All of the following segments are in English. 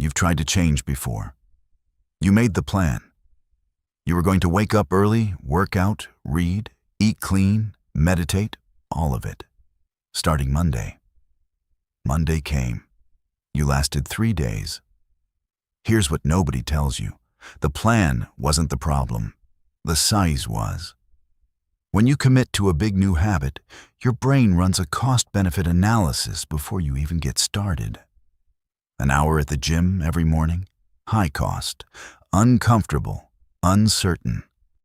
You've tried to change before. You made the plan. You were going to wake up early, work out, read, eat clean, meditate, all of it. Starting Monday. Monday came. You lasted 3 days. Here's what nobody tells you. The plan wasn't the problem. The size was. When you commit to a big new habit, your brain runs a cost-benefit analysis before you even get started. An hour at the gym every morning? High cost, uncomfortable, uncertain.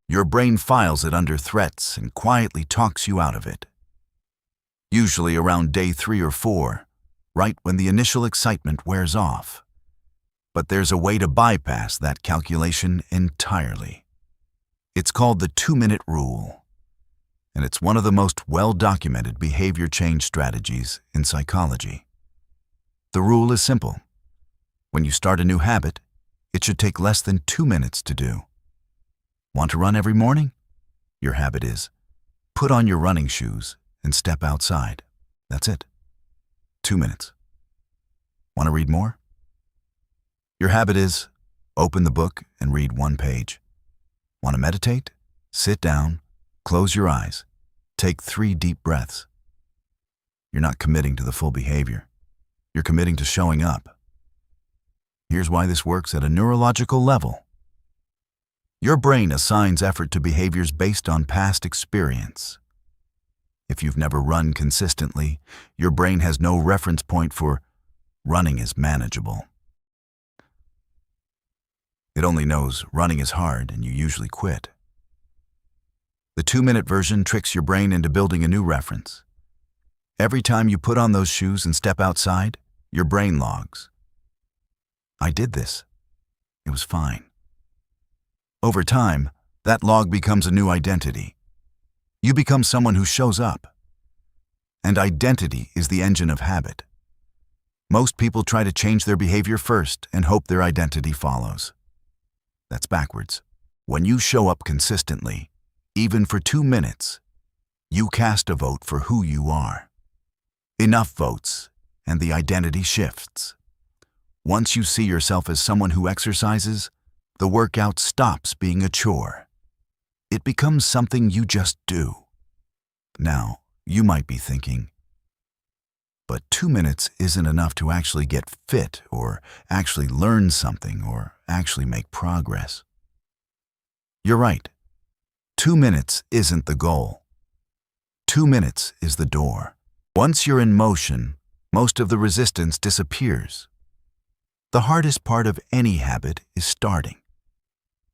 Your brain files it under threats and quietly talks you out of it. Usually around day 3 or 4, right when the initial excitement wears off. But there's a way to bypass that calculation entirely. It's called the 2-minute rule, and it's one of the most well-documented behavior change strategies in psychology. The rule is simple. When you start a new habit, it should take less than 2 minutes to do. Want to run every morning? Your habit is, put on your running shoes and step outside. That's it. 2 minutes. Want to read more? Your habit is, open the book and read 1 page. Want to meditate? Sit down, close your eyes, take 3 deep breaths. You're not committing to the full behavior. You're committing to showing up. Here's why this works at a neurological level. Your brain assigns effort to behaviors based on past experience. If you've never run consistently, your brain has no reference point for running is manageable. It only knows running is hard and you usually quit. The 2-minute version tricks your brain into building a new reference. Every time you put on those shoes and step outside, your brain logs. I did this. It was fine. Over time, that log becomes a new identity. You become someone who shows up. And identity is the engine of habit. Most people try to change their behavior first and hope their identity follows. That's backwards. When you show up consistently, even for 2 minutes, you cast a vote for who you are. Enough votes, and the identity shifts. Once you see yourself as someone who exercises, the workout stops being a chore. It becomes something you just do. Now, you might be thinking, but 2 minutes isn't enough to actually get fit or actually learn something or actually make progress. You're right. 2 minutes isn't the goal. 2 minutes is the door. Once you're in motion, most of the resistance disappears. The hardest part of any habit is starting.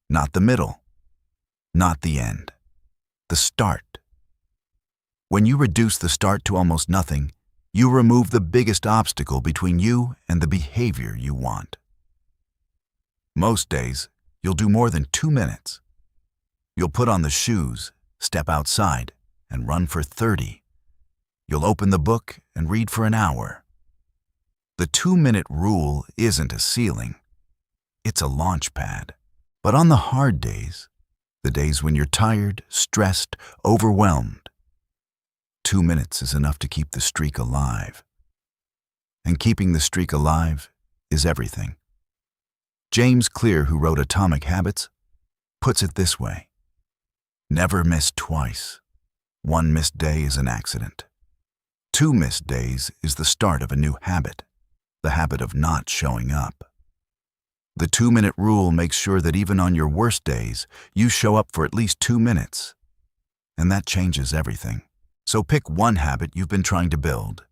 Not the middle. Not the end. The start. When you reduce the start to almost nothing, you remove the biggest obstacle between you and the behavior you want. Most days, you'll do more than 2 minutes. You'll put on the shoes, step outside, and run for 30. You'll open the book and read for an hour. The 2-minute rule isn't a ceiling. It's a launch pad. But on the hard days, the days when you're tired, stressed, overwhelmed, 2 minutes is enough to keep the streak alive. And keeping the streak alive is everything. James Clear, who wrote Atomic Habits, puts it this way: never miss twice. 1 missed day is an accident. 2 missed days is the start of a new habit, the habit of not showing up. The 2-minute rule makes sure that even on your worst days, you show up for at least 2 minutes. And that changes everything. So pick one habit you've been trying to build.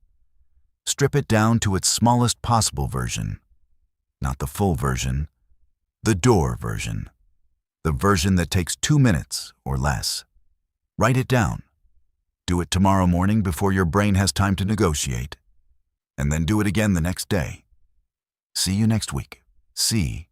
Strip it down to its smallest possible version. Not the full version, the door version. The version that takes 2 minutes or less. Write it down. Do it tomorrow morning before your brain has time to negotiate. And then do it again the next day. See you next week. See